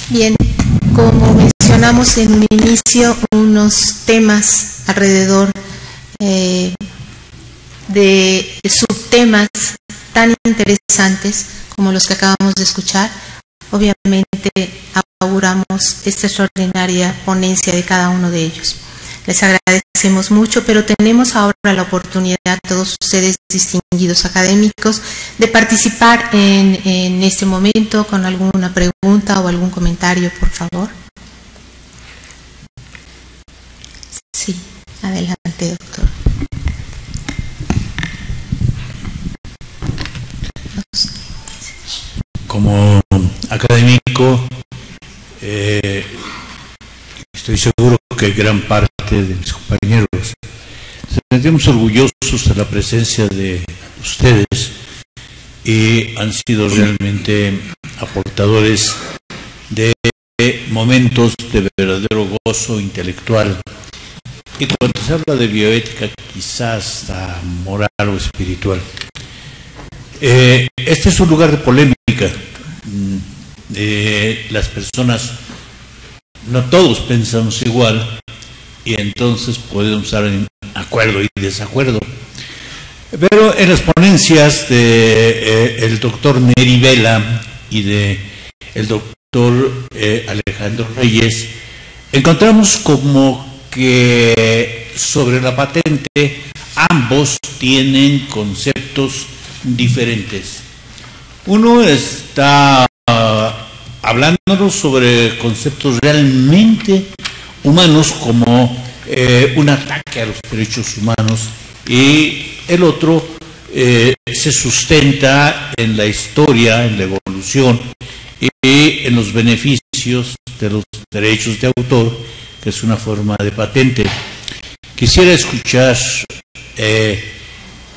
Bien, como mencionamos en un inicio, unos temas alrededor de subtemas tan interesantes como los que acabamos de escuchar, obviamente auguramos esta extraordinaria ponencia de cada uno de ellos. Les agradecemos mucho, pero tenemos ahora la oportunidad, todos ustedes distinguidos académicos, de participar en este momento con alguna pregunta o algún comentario, por favor. Sí, adelante, doctor. Como académico, estoy seguro que gran parte de mis compañeros se sentimos orgullosos de la presencia de ustedes y han sido realmente aportadores de momentos de verdadero gozo intelectual. Y cuando se habla de bioética, quizás hasta moral o espiritual. Este es un lugar de polémica. Las personas, no todos pensamos igual, y entonces podemos estar en acuerdo y desacuerdo. Pero en las ponencias de el doctor Neri Vela y de el doctor Alejandro Reyes, encontramos como que sobre la patente ambos tienen conceptos diferentes. Uno está hablándonos sobre conceptos realmente humanos como un ataque a los derechos humanos, y el otro se sustenta en la historia, en la evolución y en los beneficios de los derechos de autor, que es una forma de patente. Quisiera escuchar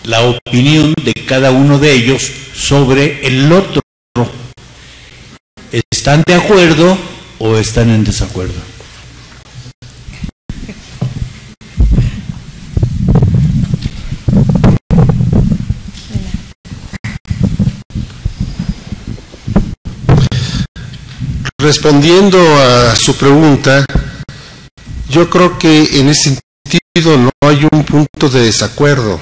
la opinión de cada uno de ellos sobre el otro. ¿Están de acuerdo o están en desacuerdo? Respondiendo a su pregunta, yo creo que en ese sentido no hay un punto de desacuerdo.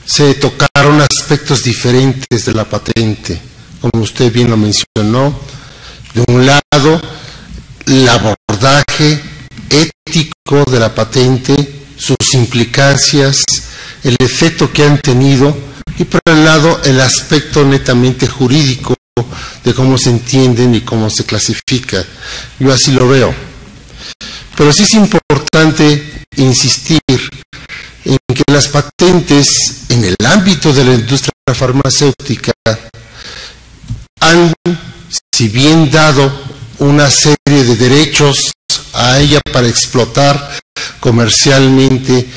Se tocaron aspectos diferentes de la patente, como usted bien lo mencionó. De un lado, el abordaje ético de la patente, sus implicancias, el efecto que han tenido, y por el lado, el aspecto netamente jurídico de cómo se entienden y cómo se clasifica. Yo así lo veo. Pero sí es importante insistir en que las patentes en el ámbito de la industria farmacéutica han, si bien dado una serie de derechos a ella para explotar comercialmente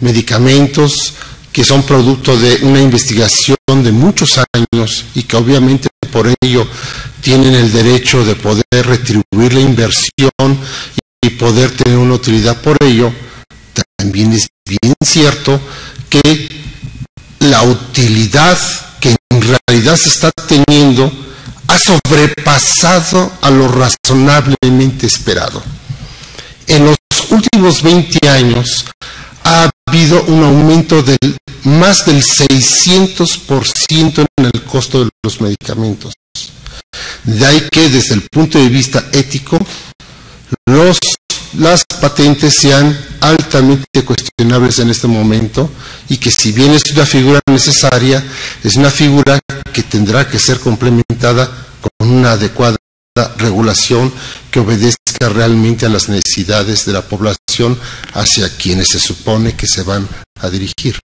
medicamentos que son producto de una investigación de muchos años y que obviamente por ello tienen el derecho de poder retribuir la inversión y poder tener una utilidad por ello, también es bien cierto que la utilidad que en realidad se está teniendo ha sobrepasado a lo razonablemente esperado. En los últimos 20 años ha habido un aumento del más del 600% en el costo de los medicamentos. De ahí que desde el punto de vista ético, las patentes sean altamente cuestionables en este momento, y que si bien es una figura necesaria, es una figura que tendrá que ser complementada con una adecuada regulación que obedezca realmente a las necesidades de la población hacia quienes se supone que se van a dirigir.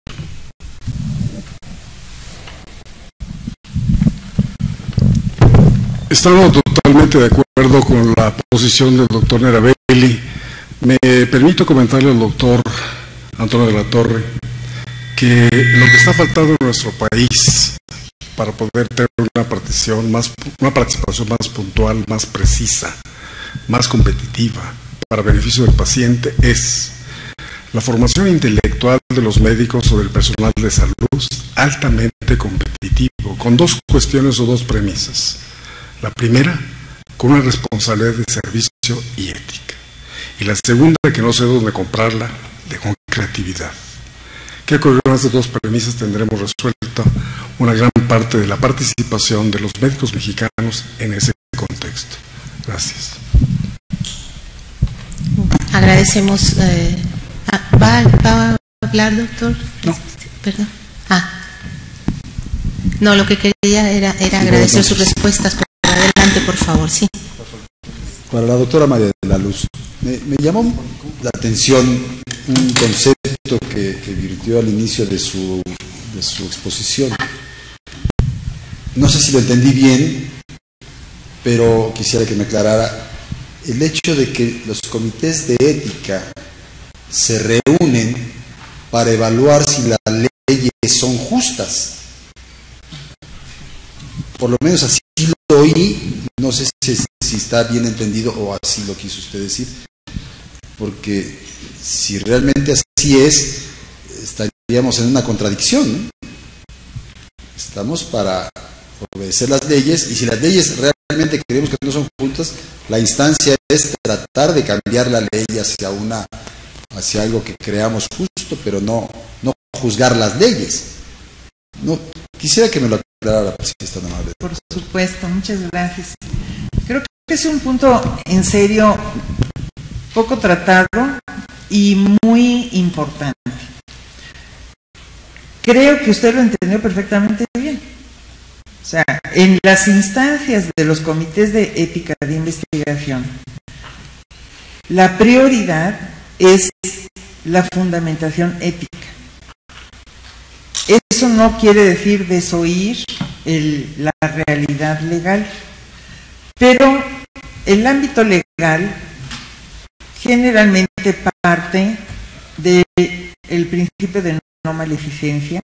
Estamos totalmente de acuerdo con la posición del doctor Neravelli. Me permito comentarle al doctor Antonio de la Torre que lo que está faltando en nuestro país para poder tener una participación más puntual, más precisa, más competitiva para beneficio del paciente es la formación intelectual de los médicos o del personal de salud altamente competitivo, con dos cuestiones o dos premisas. La primera, con una responsabilidad de servicio y ética. Y la segunda, que no sé dónde comprarla, con creatividad. Creo que con estas dos premisas tendremos resuelta una gran parte de la participación de los médicos mexicanos en ese contexto. Gracias. Agradecemos. ¿Va a hablar, doctor? No. Perdón. No, lo que quería era agradecer sus respuestas. Adelante, por favor, sí. Para la doctora María de la Luz, me llamó la atención un concepto que virtió al inicio de su exposición. No sé si lo entendí bien, pero quisiera que me aclarara. El hecho de que los comités de ética se reúnen para evaluar si las leyes son justas. Por lo menos así lo oí, no sé si está bien entendido o así lo quiso usted decir, porque si realmente así es, estaríamos en una contradicción, ¿no? Estamos para obedecer las leyes, y si las leyes realmente creemos que no son justas, la instancia es tratar de cambiar la ley hacia algo que creamos justo, pero no juzgar las leyes. No, quisiera que me lo aclarara, si es tan amable. Por supuesto, muchas gracias. Creo que es un punto en serio poco tratado y muy importante. Creo que usted lo entendió perfectamente bien. O sea, en las instancias de los comités de ética de investigación, la prioridad es la fundamentación ética. Eso no quiere decir desoír la realidad legal, pero el ámbito legal generalmente parte del principio de no maleficencia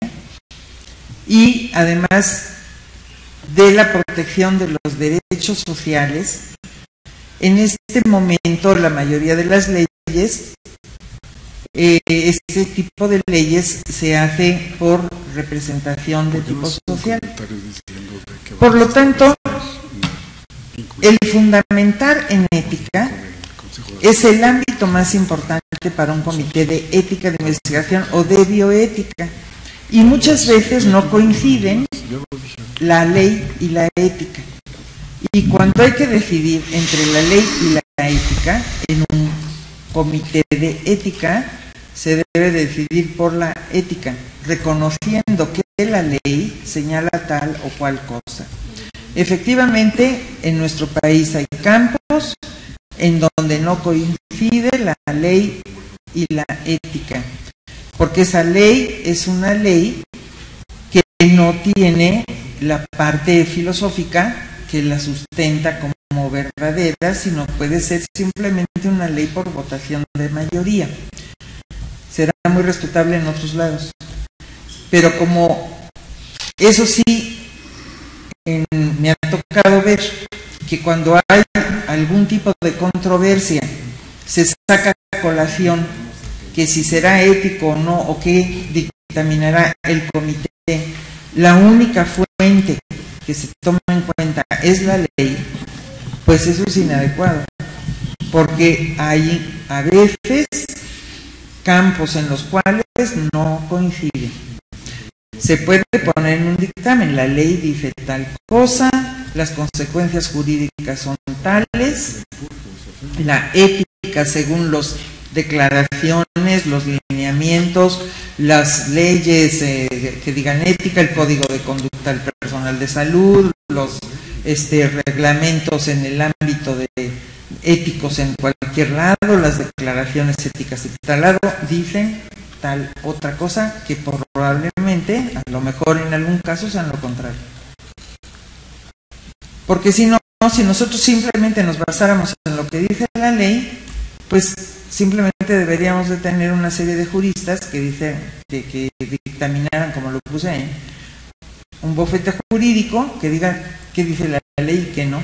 y además de la protección de los derechos sociales. En este momento la mayoría de las leyes, este tipo de leyes se hace por representación de tipo social. Por lo tanto, el fundamentar en ética es el ámbito más importante para un comité de ética de investigación o de bioética. Y muchas veces no coinciden la ley y la ética. Y cuando hay que decidir entre la ley y la ética, en un comité de ética, se debe decidir por la ética, reconociendo que la ley señala tal o cual cosa. Efectivamente, en nuestro país hay campos en donde no coincide la ley y la ética, porque esa ley es una ley que no tiene la parte filosófica que la sustenta como verdadera, sino puede ser simplemente una ley por votación de mayoría. Será muy respetable en otros lados, pero como eso sí, me ha tocado ver que cuando hay algún tipo de controversia se saca a colación que si será ético o no, o qué dictaminará el comité, la única fuente que se toma en cuenta es la ley, pues eso es inadecuado, porque hay a veces campos en los cuales no coinciden. Se puede poner en un dictamen, la ley dice tal cosa, las consecuencias jurídicas son tales, la ética según las declaraciones, los lineamientos, las leyes que digan ética, el código de conducta del personal de salud, los reglamentos en el ámbito de éticos en cualquier lado, las declaraciones éticas de tal lado, dicen tal otra cosa que probablemente, a lo mejor en algún caso, sean lo contrario. Porque si no, si nosotros simplemente nos basáramos en lo que dice la ley, pues simplemente deberíamos de tener una serie de juristas que dicen que dictaminaran, como lo puse ahí, un bufete jurídico que diga qué dice la ley y qué no.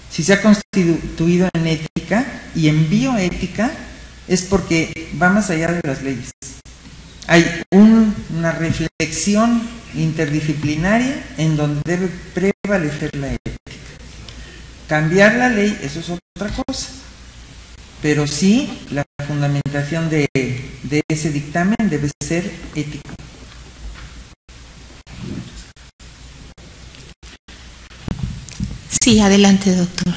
Si se ha constituido en ética y en bioética, es porque va más allá de las leyes. Hay una reflexión interdisciplinaria en donde debe prevalecer la ética. Cambiar la ley, eso es otra cosa. Pero sí, la fundamentación de ese dictamen debe ser ético. Sí, adelante, doctor.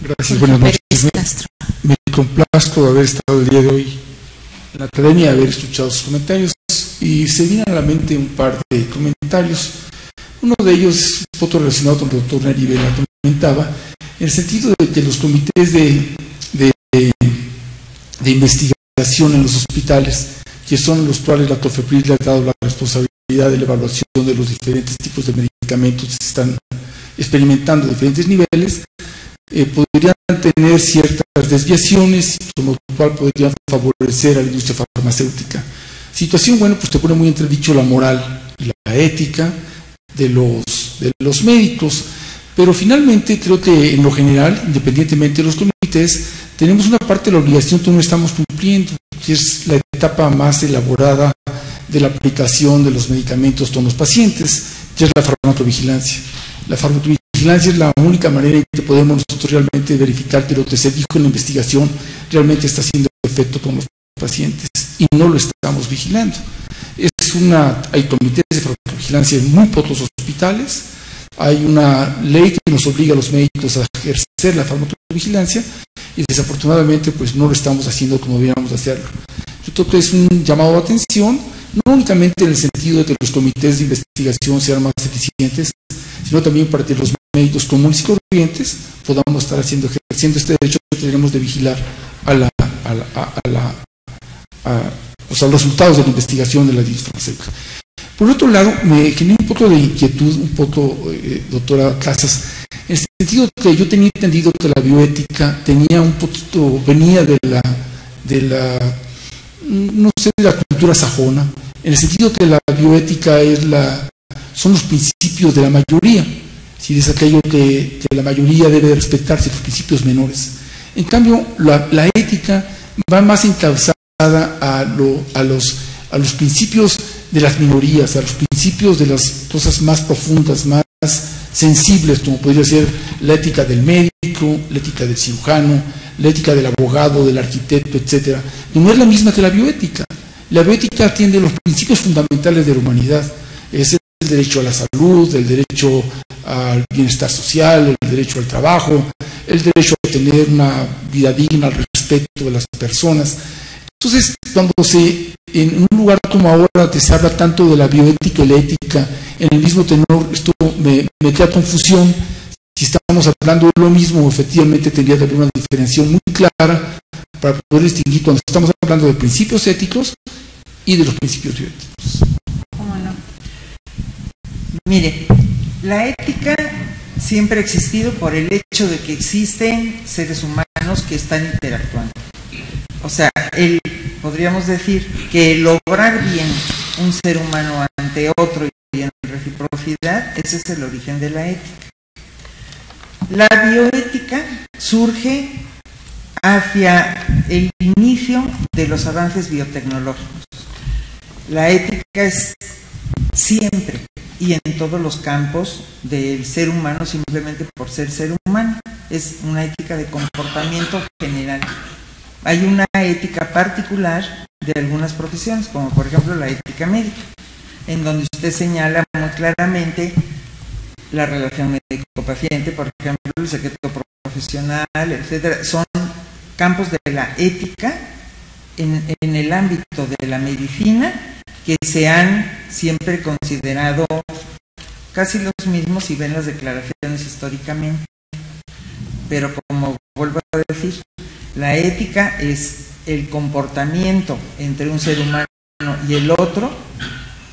Gracias, buenas noches. Me complazco de haber estado el día de hoy en la academia, de haber escuchado sus comentarios, y se vienen a la mente un par de comentarios. Uno de ellos es un poco relacionado con el doctor Naribela comentaba, en el sentido de que los comités de investigación en los hospitales, que son los cuales la COFEPRIS le ha dado la responsabilidad de la evaluación de los diferentes tipos de medicamentos que se están experimentando a diferentes niveles, podrían tener ciertas desviaciones, como cual podrían favorecer a la industria farmacéutica. Situación, bueno, pues te pone muy entredicho la moral y la ética de los médicos, pero finalmente creo que en lo general, independientemente de los comités, tenemos una parte de la obligación que no estamos cumpliendo, que es la etapa más elaborada de la aplicación de los medicamentos con los pacientes, que es la farmacovigilancia. La farmacovigilancia es la única manera en que podemos nosotros realmente verificar que lo que se dijo en la investigación realmente está haciendo efecto con los pacientes, y no lo estamos vigilando. Hay comités de farmacovigilancia en muy pocos hospitales, hay una ley que nos obliga a los médicos a ejercer la farmacovigilancia, y desafortunadamente pues no lo estamos haciendo como deberíamos hacerlo. Yo creo que es un llamado de atención, no únicamente en el sentido de que los comités de investigación sean más eficientes, sino también para que los médicos comunes y corrientes podamos estar ejerciendo este derecho que tenemos de vigilar los resultados de la investigación de la industria farmacéutica. Por otro lado, me genera un poco de inquietud, doctora Casas, en el sentido que yo tenía entendido que la bioética venía de la cultura sajona, en el sentido que la bioética son los principios de la mayoría, si es aquello que la mayoría debe respetarse, los principios menores. En cambio, la ética va más encauzada a los principios de las minorías, a los principios de las cosas más profundas, más sensibles, como podría ser la ética del médico, la ética del cirujano, la ética del abogado, del arquitecto, etcétera. No es la misma que la bioética. La bioética atiende los principios fundamentales de la humanidad. Es el derecho a la salud, el derecho al bienestar social, el derecho al trabajo, el derecho a tener una vida digna, al respeto de las personas. Entonces, cuando en un lugar como ahora que se habla tanto de la bioética y la ética en el mismo tenor, esto me crea confusión. Si estamos hablando de lo mismo, efectivamente tendría que haber una diferenciación muy clara para poder distinguir cuando estamos hablando de principios éticos y de los principios bioéticos. ¿Cómo no? Mire, la ética siempre ha existido por el hecho de que existen seres humanos que están interactuando. O sea, podríamos decir que lograr bien un ser humano ante otro y en reciprocidad, ese es el origen de la ética. La bioética surge hacia el inicio de los avances biotecnológicos. La ética es siempre y en todos los campos del ser humano, simplemente por ser humano. Es una ética de comportamiento general. Hay una ética particular de algunas profesiones, como por ejemplo la ética médica, en donde usted señala muy claramente la relación médico-paciente, por ejemplo, el secreto profesional, etcétera. Son campos de la ética en el ámbito de la medicina que se han siempre considerado casi los mismos si ven las declaraciones históricamente. Pero como vuelvo a decir, la ética es el comportamiento entre un ser humano y el otro,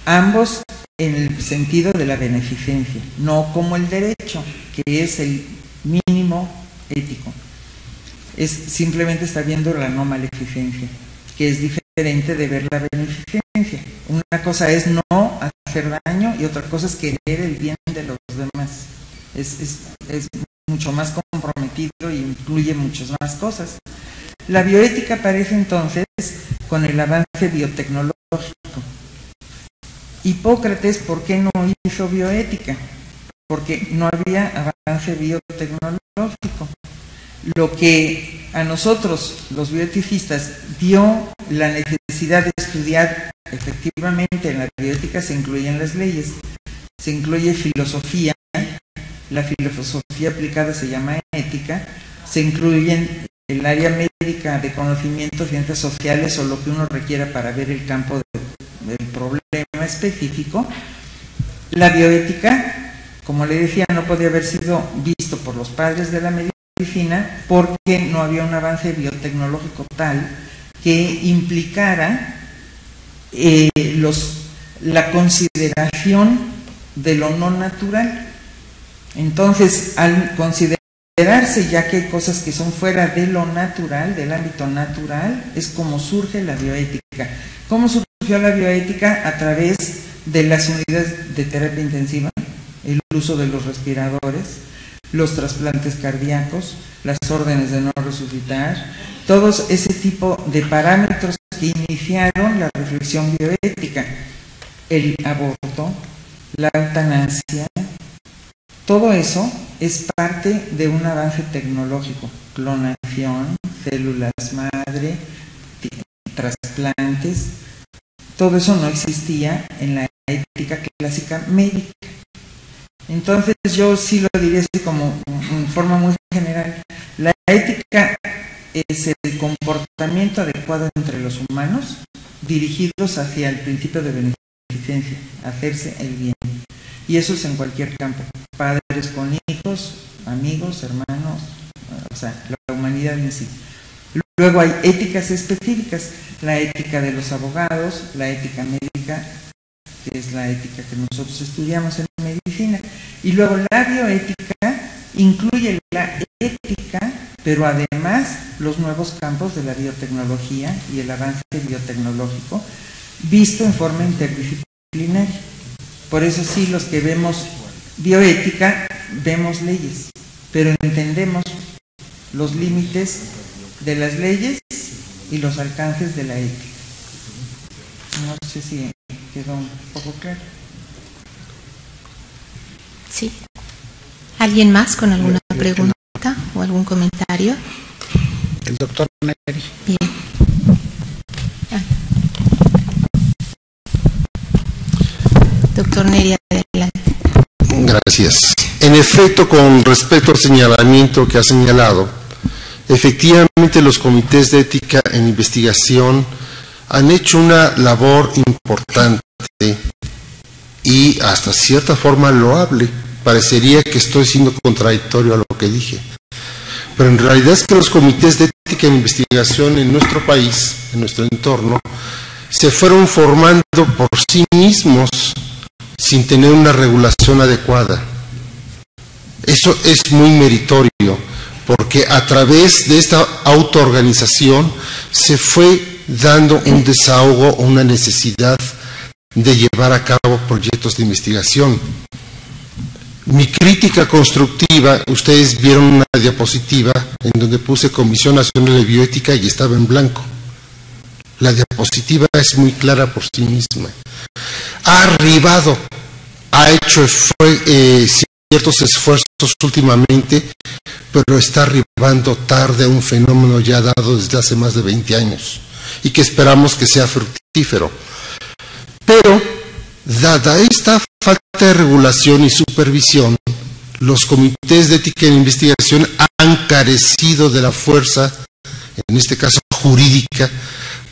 ambos en el sentido de la beneficencia, no como el derecho, que es el mínimo ético. Simplemente está viendo la no maleficencia, que es diferente de ver la beneficencia. Una cosa es no hacer daño y otra cosa es querer el bien de los demás. Es mucho más comprometido y incluye muchas más cosas. La bioética aparece entonces con el avance biotecnológico. Hipócrates, ¿por qué no hizo bioética? porque no había avance biotecnológico. Lo que a nosotros, los bioeticistas, dio la necesidad de estudiar efectivamente en la bioética, se incluyen las leyes, se incluye filosofía, la filosofía aplicada se llama ética, se incluyen el área médica de conocimiento, ciencias sociales o lo que uno requiera para ver el campo del problema específico. La bioética, como le decía, no podía haber sido visto por los padres de la medicina porque no había un avance biotecnológico tal que implicara la consideración de lo no natural. Entonces, al considerarse ya que hay cosas que son fuera de lo natural, del ámbito natural, es como surge la bioética. ¿Cómo surgió la bioética? A través de las unidades de terapia intensiva, el uso de los respiradores, los trasplantes cardíacos, las órdenes de no resucitar, todos ese tipo de parámetros que iniciaron la reflexión bioética, el aborto, la eutanasia, todo eso es parte de un avance tecnológico, clonación, células madre, trasplantes, todo eso no existía en la ética clásica médica. Entonces yo sí lo diría así como en forma muy general, la ética es el comportamiento adecuado entre los humanos dirigidos hacia el principio de beneficencia, hacerse el bien. Y eso es en cualquier campo, padres con hijos, amigos, hermanos, o sea, la humanidad en sí. Luego hay éticas específicas, la ética de los abogados, la ética médica, que es la ética que nosotros estudiamos en medicina. Y luego la bioética incluye la ética, pero además los nuevos campos de la biotecnología y el avance biotecnológico, visto en forma interdisciplinaria. Por eso sí, los que vemos bioética, vemos leyes, pero entendemos los límites de las leyes y los alcances de la ética. No sé si quedó un poco claro. Sí. ¿Alguien más con alguna pregunta o algún comentario? El doctor Neri. Bien. Doctor Neri, adelante. Gracias. En efecto, con respecto al señalamiento que ha señalado, efectivamente los comités de ética en investigación han hecho una labor importante y hasta cierta forma loable. Parecería que estoy siendo contradictorio a lo que dije, pero en realidad es que los comités de ética en investigación en nuestro país, en nuestro entorno, se fueron formando por sí mismos sin tener una regulación adecuada. Eso es muy meritorio, porque a través de esta autoorganización se fue dando un desahogo o una necesidad de llevar a cabo proyectos de investigación. Mi crítica constructiva, ustedes vieron una diapositiva en donde puse Comisión Nacional de Bioética y estaba en blanco. La diapositiva es muy clara por sí misma. Ha arribado, ha hecho ciertos esfuerzos últimamente, pero está arribando tarde a un fenómeno ya dado desde hace más de 20 años y que esperamos que sea fructífero. Pero, dada esta falta de regulación y supervisión, los comités de ética en investigación han carecido de la fuerza, en este caso jurídica,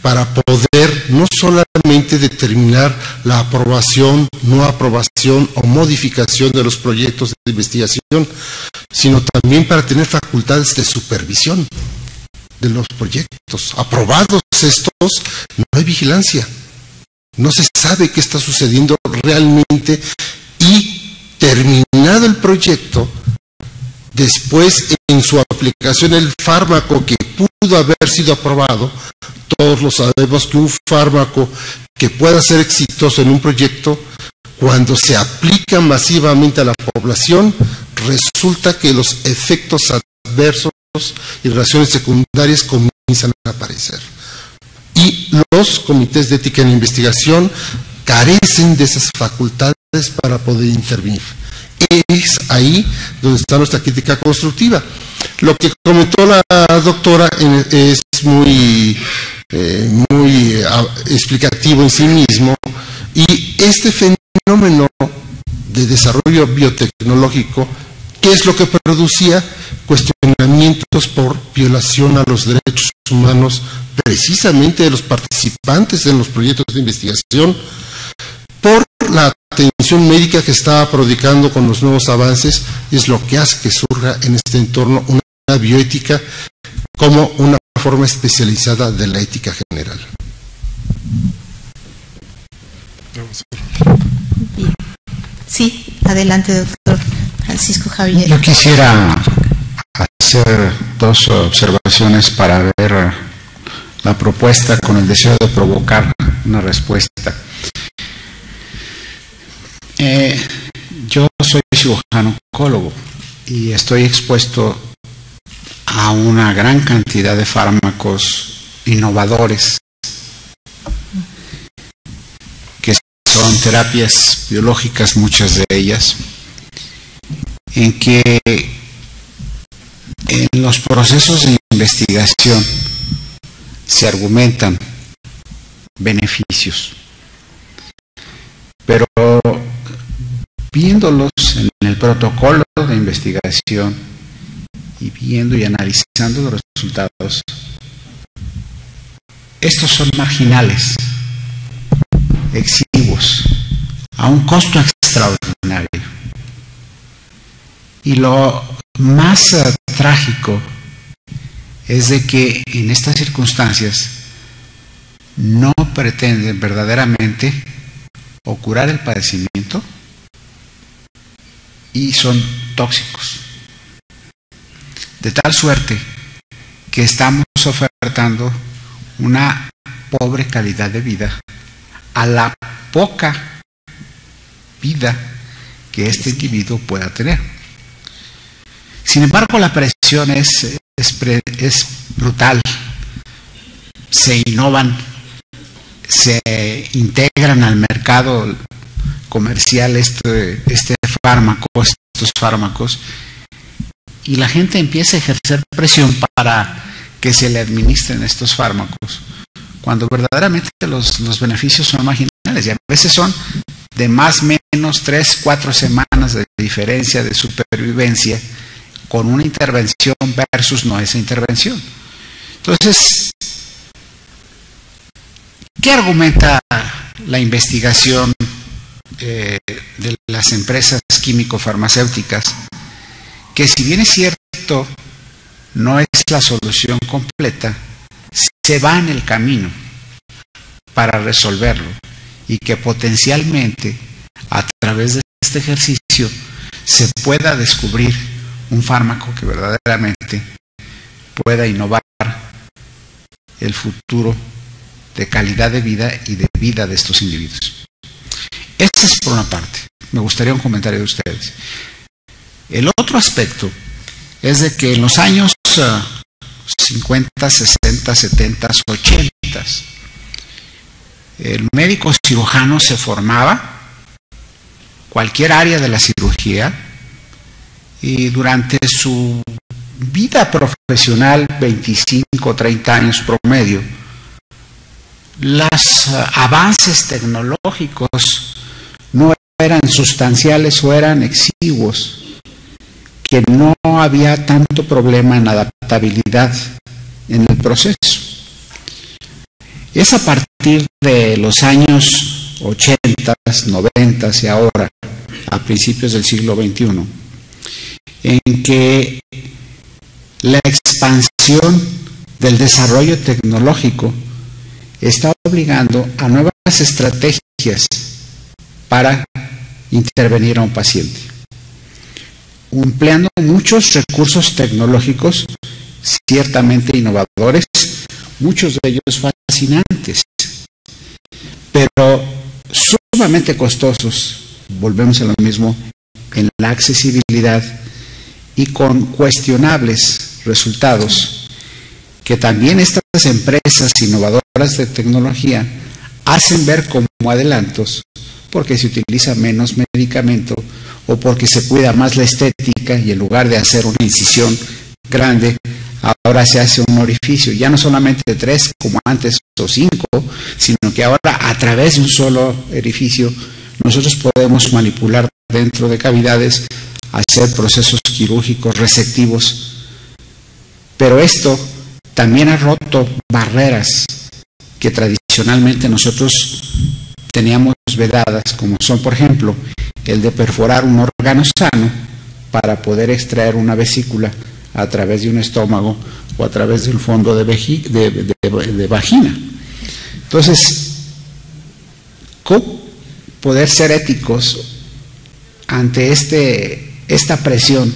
para poder no solamente determinar la aprobación, no aprobación o modificación de los proyectos de investigación, sino también para tener facultades de supervisión de los proyectos. Aprobados estos, no hay vigilancia. No se sabe qué está sucediendo realmente y terminado el proyecto, después en su aplicación el fármaco que pudo haber sido aprobado, todos lo sabemos que un fármaco que pueda ser exitoso en un proyecto, cuando se aplica masivamente a la población, resulta que los efectos adversos y reacciones secundarias comienzan a aparecer. Y los comités de ética en investigación carecen de esas facultades para poder intervenir. Es ahí donde está nuestra crítica constructiva. Lo que comentó la doctora es muy explicativo en sí mismo, y este fenómeno de desarrollo biotecnológico, ¿qué es lo que producía? Cuestionamientos por violación a los derechos humanos precisamente de los participantes en los proyectos de investigación, por la atención médica que estaba prodigando con los nuevos avances, es lo que hace que surja en este entorno una bioética como una forma especializada de la ética general. Bien. Sí, adelante, doctor Francisco Javier. Yo quisiera hacer dos observaciones para ver la propuesta con el deseo de provocar una respuesta. Yo soy cirujano oncólogo y estoy expuesto a una gran cantidad de fármacos innovadores que son terapias biológicas, muchas de ellas, en que en los procesos de investigación se argumentan beneficios, pero viéndolos en el protocolo de investigación y viendo y analizando los resultados, estos son marginales, exiguos, a un costo extraordinario. Y lo más trágico es de que en estas circunstancias no pretenden verdaderamente o curar el padecimiento y son tóxicos. De tal suerte que estamos ofertando una pobre calidad de vida a la poca vida que este individuo pueda tener. Sin embargo, la presión es brutal. Se innovan, se integran al mercado comercial estos fármacos, y la gente empieza a ejercer presión para que se le administren estos fármacos, cuando verdaderamente los beneficios son marginales, y a veces son de más o menos 3-4 semanas de diferencia de supervivencia con una intervención versus no esa intervención. Entonces, ¿qué argumenta la investigación de las empresas químico-farmacéuticas? Que si bien es cierto, no es la solución completa, se va en el camino para resolverlo, y que potencialmente a través de este ejercicio se pueda descubrir un fármaco que verdaderamente pueda innovar el futuro de calidad de vida y de vida de estos individuos. Esta es por una parte. Me gustaría un comentario de ustedes. El otro aspecto es de que en los años 50, 60, 70, 80, el médico cirujano se formaba, cualquier área de la cirugía, y durante su vida profesional, 25, 30 años promedio, los avances tecnológicos no eran sustanciales o eran exiguos, que no había tanto problema en adaptabilidad en el proceso. Es a partir de los años 80, 90 y ahora, a principios del siglo XXI, en que la expansión del desarrollo tecnológico está obligando a nuevas estrategias para intervenir a un paciente, empleando muchos recursos tecnológicos ciertamente innovadores, muchos de ellos fascinantes, pero sumamente costosos. Volvemos a lo mismo en la accesibilidad y con cuestionables resultados que también estas empresas innovadoras de tecnología hacen ver como adelantos porque se utiliza menos medicamento o porque se cuida más la estética y en lugar de hacer una incisión grande, ahora se hace un orificio, ya no solamente de 3 como antes o 5, sino que ahora a través de un solo orificio nosotros podemos manipular dentro de cavidades, hacer procesos quirúrgicos resectivos. Pero esto también ha roto barreras que tradicionalmente nosotros teníamos vedadas, como son, por ejemplo, el de perforar un órgano sano para poder extraer una vesícula a través de un estómago o a través del fondo de vagina. Entonces, ¿cómo poder ser éticos ante esta presión,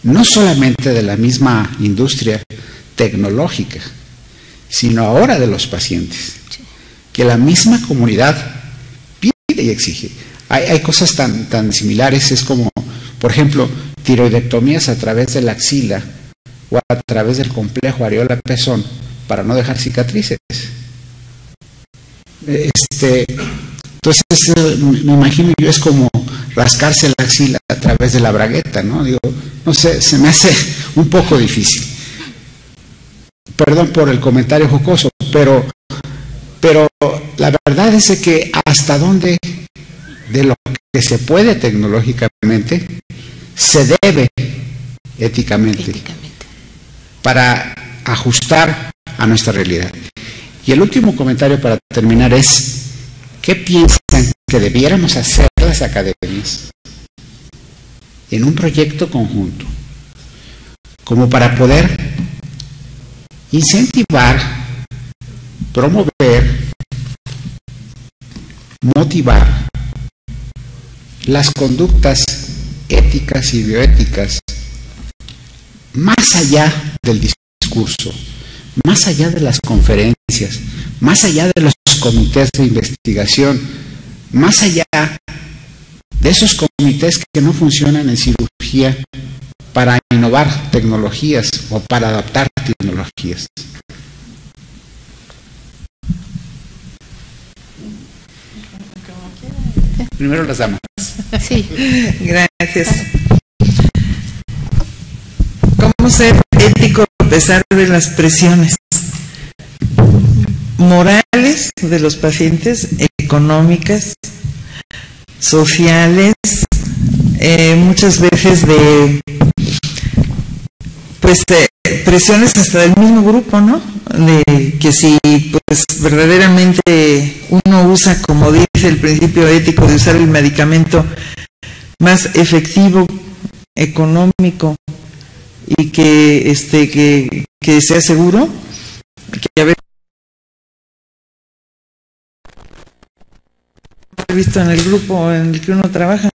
no solamente de la misma industria tecnológica, sino ahora de los pacientes, que la misma comunidad pide y exige? Hay cosas tan similares, es como, por ejemplo, tiroidectomías a través de la axila o a través del complejo areola-pezón para no dejar cicatrices. Entonces, me imagino yo, es como rascarse la axila a través de la bragueta, ¿no? Digo, no sé, se me hace un poco difícil. Perdón por el comentario jocoso, pero la verdad es que hasta dónde de lo que se puede tecnológicamente se debe éticamente para ajustar a nuestra realidad. Y el último comentario para terminar es: ¿qué piensan que debiéramos hacer las academias en un proyecto conjunto como para poder incentivar, promover, motivar las conductas éticas y bioéticas más allá del discurso, más allá de las conferencias, más allá de los comités de investigación, más allá de esos comités que no funcionan en cirugía para innovar tecnologías o para adaptar tecnologías? Primero las damas. Sí. Gracias. ¿Cómo ser ético a pesar de las presiones morales de los pacientes, económicas, sociales, muchas veces de presiones hasta del mismo grupo, ¿no? De que si pues verdaderamente uno usa, como dice el principio ético, de usar el medicamento más efectivo, económico y que sea seguro, que a veces visto en el grupo en el que uno trabaja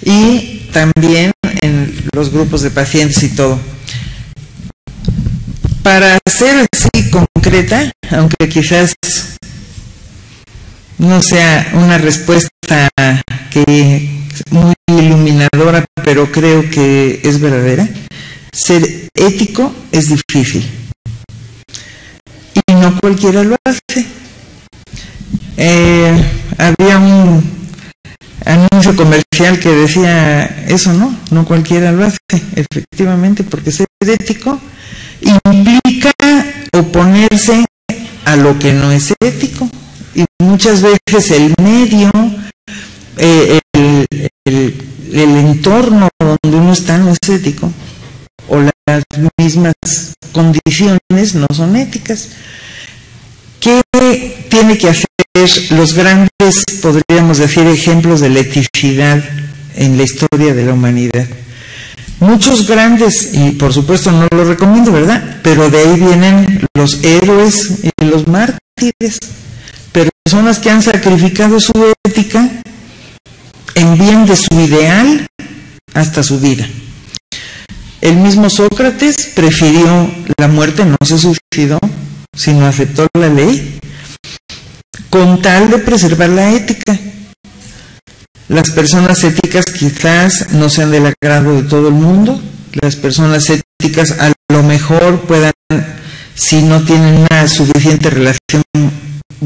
y también en los grupos de pacientes y todo. Para ser así concreta, aunque quizás no sea una respuesta que muy iluminadora, pero creo que es verdadera, ser ético es difícil y no cualquiera lo hace. Había un anuncio comercial que decía eso, no cualquiera lo hace, efectivamente, porque ser ético implica oponerse a lo que no es ético, y muchas veces el medio, el entorno donde uno está no es ético, o las mismas condiciones no son éticas. ¿Qué tiene que hacer los grandes, podríamos decir, ejemplos de la eticidad en la historia de la humanidad? Muchos grandes, y por supuesto no lo recomiendo, ¿verdad? Pero de ahí vienen los héroes y los mártires, personas que han sacrificado su ética en bien de su ideal hasta su vida. El mismo Sócrates prefirió la muerte, no se suicidó, sino aceptó la ley con tal de preservar la ética. Las personas éticas quizás no sean del agrado de todo el mundo. Las personas éticas a lo mejor puedan, si no tienen una suficiente relación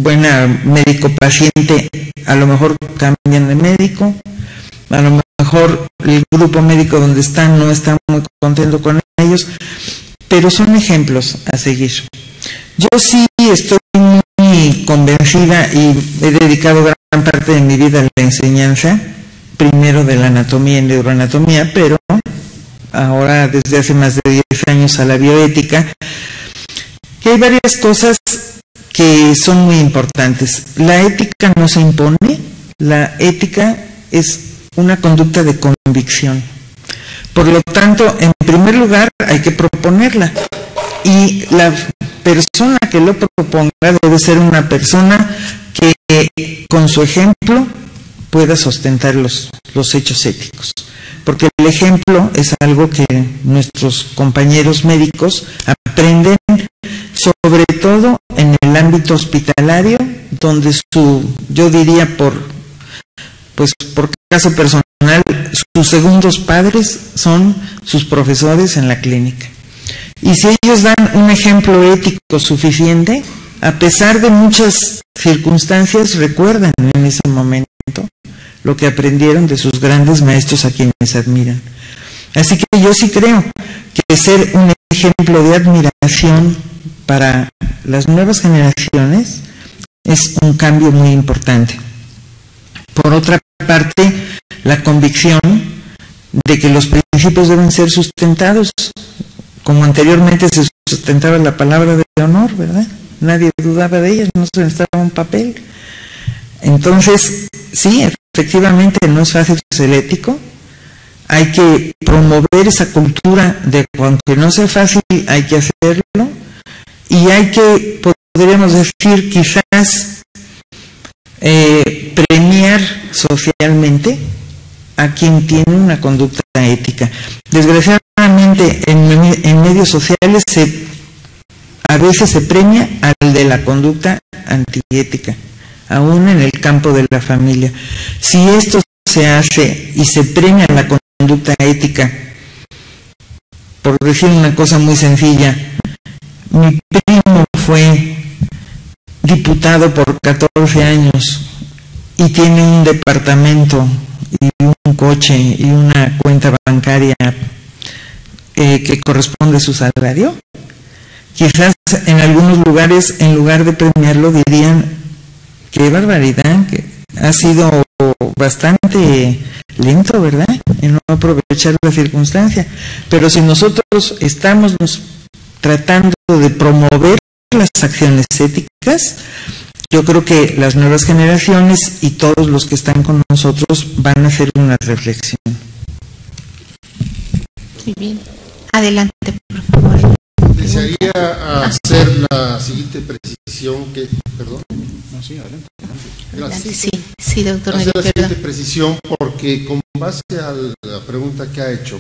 buena médico-paciente, a lo mejor cambian de médico, a lo mejor el grupo médico donde están no está muy contento con ellos, pero son ejemplos a seguir. Yo sí estoy muy convencida y he dedicado gran parte de mi vida a la enseñanza, primero de la anatomía y neuroanatomía, pero ahora desde hace más de 10 años a la bioética, que hay varias cosas que son muy importantes. La ética no se impone, la ética es una conducta de convicción. Por lo tanto, en primer lugar, hay que proponerla. Y la persona que lo proponga debe ser una persona que con su ejemplo pueda sostentar los hechos éticos. Porque el ejemplo es algo que nuestros compañeros médicos aprenden, sobre todo en el ámbito hospitalario, donde yo diría por caso personal, sus segundos padres son sus profesores en la clínica. Y si ellos dan un ejemplo ético suficiente, a pesar de muchas circunstancias, recuerdan en ese momento lo que aprendieron de sus grandes maestros a quienes admiran. Así que yo sí creo que ser un ejemplo de admiración para las nuevas generaciones es un cambio muy importante. Por otra parte, la convicción de que los principios deben ser sustentados, como anteriormente se sustentaba la palabra de honor, ¿verdad? Nadie dudaba de ella, no se necesitaba un papel. Entonces, sí, efectivamente no es fácil ser ético. Hay que promover esa cultura de que aunque no sea fácil, hay que hacerlo. Y hay que, podríamos decir, quizás premiar socialmente a quien tiene una conducta ética. Desgraciadamente, en medios sociales a veces se premia al de la conducta antiética, aún en el campo de la familia. Si esto se hace y se premia la conducta ética, por decir una cosa muy sencilla, mi primo fue diputado por 14 años y tiene un departamento y un coche y una cuenta bancaria que corresponde a su salario. Quizás en algunos lugares, en lugar de premiarlo, dirían: qué barbaridad, que ha sido bastante lento, ¿verdad?, en no aprovechar la circunstancia. Pero si nosotros estamos tratando de promover las acciones éticas, yo creo que las nuevas generaciones y todos los que están con nosotros van a hacer una reflexión. Muy bien. Adelante, por favor. Desearía hacer la siguiente precisión perdón. No, sí, adelante. Gracias. Sí, doctor. Hacer la siguiente precisión porque con base a la pregunta que ha hecho,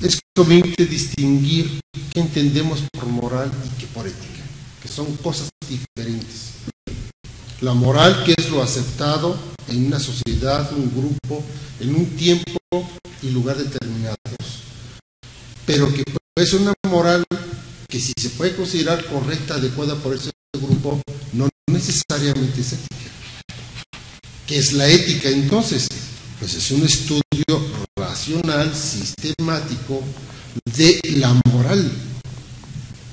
es conveniente distinguir qué entendemos por moral y qué por ética, que son cosas diferentes. La moral, que es lo aceptado en una sociedad, un grupo, en un tiempo y lugar determinados, pero que puede ser una moral que, si se puede considerar correcta, adecuada por ese grupo, no necesariamente es ética. ¿Qué es la ética entonces? Pues es un estudio racional, sistemático de la moral,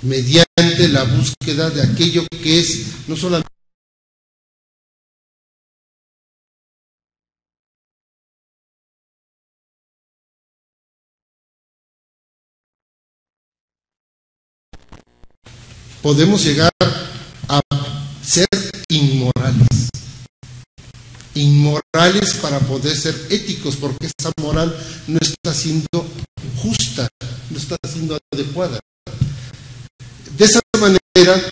mediante la búsqueda de aquello que es no solamente podemos llegar a ser inmorales. Inmorales para poder ser éticos, porque esa moral no está siendo justa, no está siendo adecuada. De esa manera,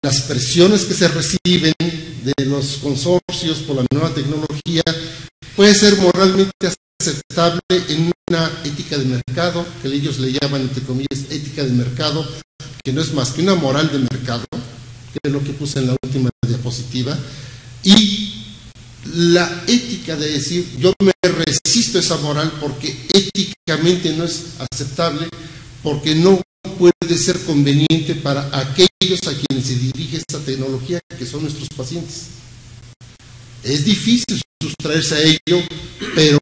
las presiones que se reciben de los consorcios por la nueva tecnología puede ser moralmente aceptable en una ética de mercado, que ellos le llaman, entre comillas, ética de mercado, que no es más que una moral de mercado, que es lo que puse en la última diapositiva, y la ética de decir: yo me resisto a esa moral porque éticamente no es aceptable, porque no puede ser conveniente para aquellos a quienes se dirige esta tecnología, que son nuestros pacientes. Es difícil sustraerse a ello, pero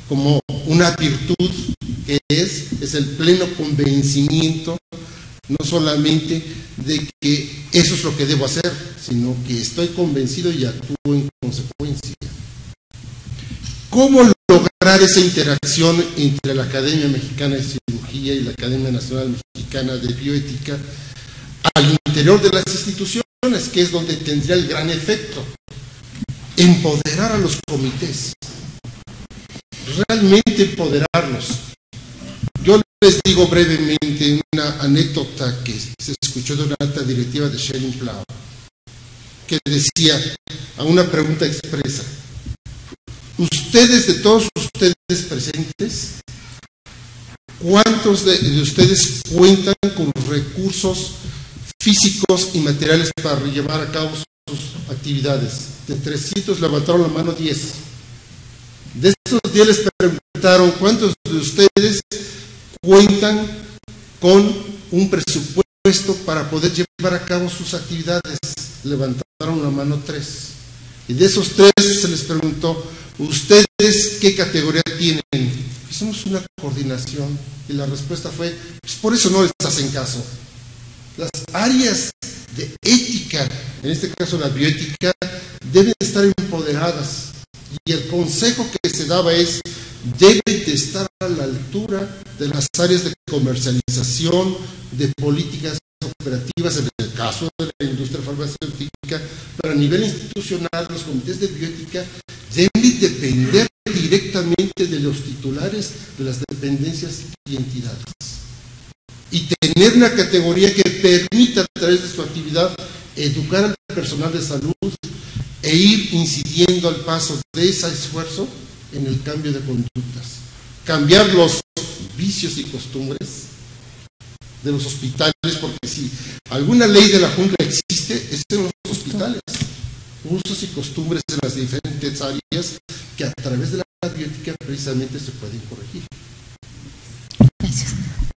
como una virtud que es el pleno convencimiento, no solamente de que eso es lo que debo hacer, sino que estoy convencido y actúo en consecuencia. ¿Cómo lograr esa interacción entre la Academia Mexicana de Cirugía y la Academia Nacional Mexicana de Bioética al interior de las instituciones, que es donde tendría el gran efecto? Empoderar a los comités, realmente empoderarlos. Yo les digo brevemente una anécdota que se escuchó de una alta directiva de Schering Plough, que decía, a una pregunta expresa: ustedes, de todos ustedes presentes, ¿cuántos de ustedes cuentan con los recursos físicos y materiales para llevar a cabo sus actividades? De 300 levantaron la mano 10. De esos 10 les preguntaron: ¿cuántos de ustedes cuentan con un presupuesto para poder llevar a cabo sus actividades? Levantaron la mano 3. Y de esos 3 se les preguntó: ¿ustedes qué categoría tienen? Pues somos una coordinación. Y la respuesta fue: pues por eso no les hacen caso. Las áreas de ética, en este caso la bioética, deben estar empoderadas. Y el consejo que se daba es: deben de estar a la altura de las áreas de comercialización, de políticas operativas, en el caso de la industria farmacéutica, pero a nivel institucional, los comités de bioética deben depender directamente de los titulares de las dependencias y entidades. Y tener una categoría que permita, a través de su actividad, educar al personal de salud e ir incidiendo al paso de ese esfuerzo en el cambio de conductas. Cambiar los vicios y costumbres de los hospitales, porque si alguna ley de la jungla existe, es en los hospitales. Usos y costumbres en las diferentes áreas que a través de la bioética precisamente se pueden corregir. Gracias.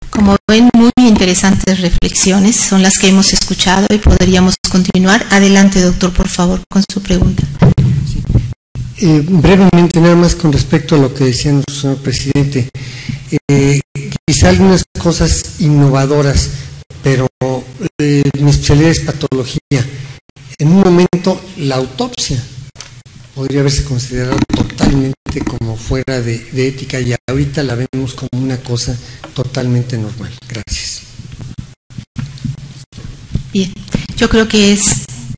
Como ven, muy interesantes reflexiones son las que hemos escuchado y podríamos continuar. Adelante, doctor, por favor, con su pregunta. Brevemente, nada más con respecto a lo que decía nuestro señor presidente. Quizá algunas cosas innovadoras, pero mi especialidad es patología. En un momento, la autopsia podría haberse considerado totalmente como fuera de ética, y ahorita la vemos como una cosa totalmente normal. Gracias. Bien, yo creo que es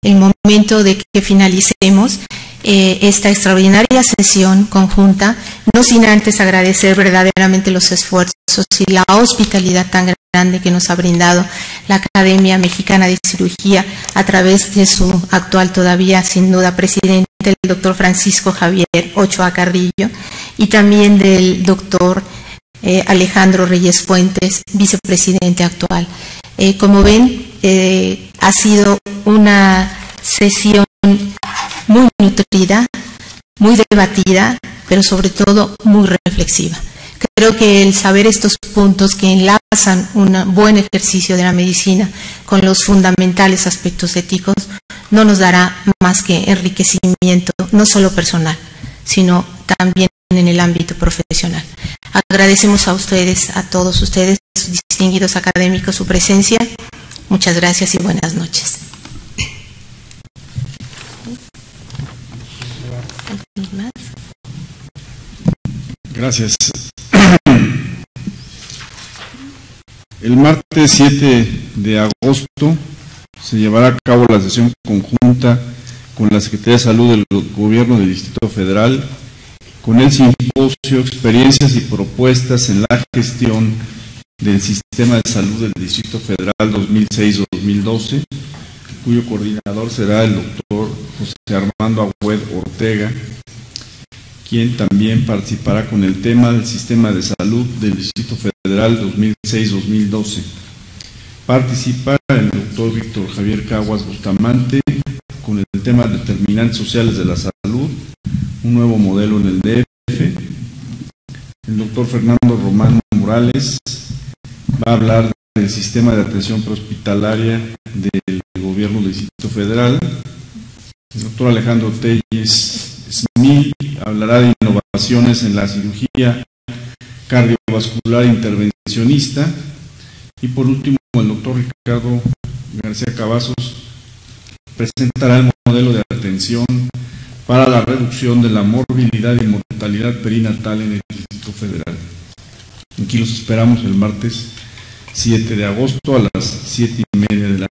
el momento de que finalicemos esta extraordinaria sesión conjunta, no sin antes agradecer verdaderamente los esfuerzos y la hospitalidad tan grande que nos ha brindado la Academia Mexicana de Cirugía a través de su actual, todavía sin duda, presidente, el doctor Francisco Javier Ochoa Carrillo, y también del doctor Alejandro Reyes Fuentes, vicepresidente actual. Como ven, ha sido una sesión muy nutrida, muy debatida, pero sobre todo muy reflexiva. Creo que el saber estos puntos que enlazan un buen ejercicio de la medicina con los fundamentales aspectos éticos no nos dará más que enriquecimiento, no solo personal, sino también en el ámbito profesional. Agradecemos a ustedes, a todos ustedes, distinguidos académicos, su presencia. Muchas gracias y buenas noches. Gracias. El martes 7 de agosto se llevará a cabo la sesión conjunta con la Secretaría de Salud del Gobierno del Distrito Federal, con el simposio Experiencias y Propuestas en la Gestión del Sistema de Salud del Distrito Federal 2006-2012, cuyo coordinador será el doctor José Armando Agüed Ortega, quien también participará con el tema del Sistema de Salud del Distrito Federal 2006-2012. Participa el doctor Víctor Javier Caguas Bustamante con el tema Determinantes Sociales de la Salud, un nuevo modelo en el DF. El doctor Fernando Román Morales va a hablar del sistema de atención prehospitalaria del Gobierno del Distrito Federal. El doctor Alejandro Telles Smil hablará de innovaciones en la cirugía cardiovascular intervencionista. Y por último, el doctor Ricardo García Cavazos presentará el modelo de atención para la reducción de la morbilidad y mortalidad perinatal en el Distrito Federal. Aquí los esperamos el martes 7 de agosto a las 7:30 de la